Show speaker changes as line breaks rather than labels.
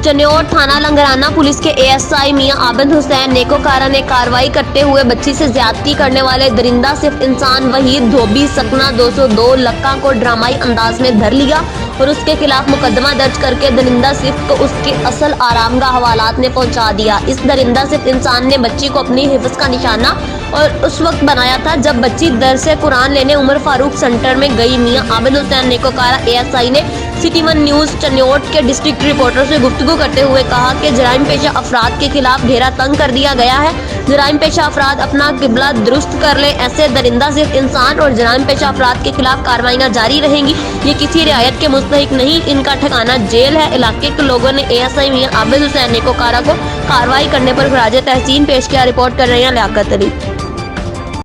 چنیوٹ تھانہ لنگرانہ پولیس کے ASI میاں عابد حسین نیکوکارہ نے کارروائی کرتے ہوئے بچی سے زیادتی کرنے والے درندہ صرف انسان وحید دھوبی سکنہ 202 لکا کو ڈرامائی انداز میں دھر لیا اور اس کے خلاف مقدمہ درج کر کے درندہ صرف کو اس کے اصل آرام گاہ حوالات میں پہنچا دیا۔ اس درندہ صرف انسان نے بچی کو اپنی حفظ کا نشانہ اور اس وقت بنایا تھا جب بچی درس قرآن لینے عمر فاروق سینٹر میں گئی۔ میاں عابد حسین نیکوکارہ ASI نے سٹی 1 نیوز چنیوٹ کے ڈسٹرکٹ رپورٹر سے گفتگو کرتے ہوئے کہا کہ جرائم پیشہ افراد کے خلاف گھیرا تنگ کر دیا گیا ہے۔ جرائم پیشہ افراد اپنا قبلہ درست کر لیں، ایسے درندہ صرف انسان اور جرائم پیشہ افراد کے خلاف کارروائیاں جاری رہیں گی، یہ کسی رعایت کے مستحق نہیں، ان کا ٹھکانہ جیل ہے۔ علاقے کے لوگوں نے ASI میاں عابد حسین نیکوکارہ کو کارروائی کرنے پر خراج تحسین پیش کیا۔ رپورٹ کر رہے ہیں لیاقت علی۔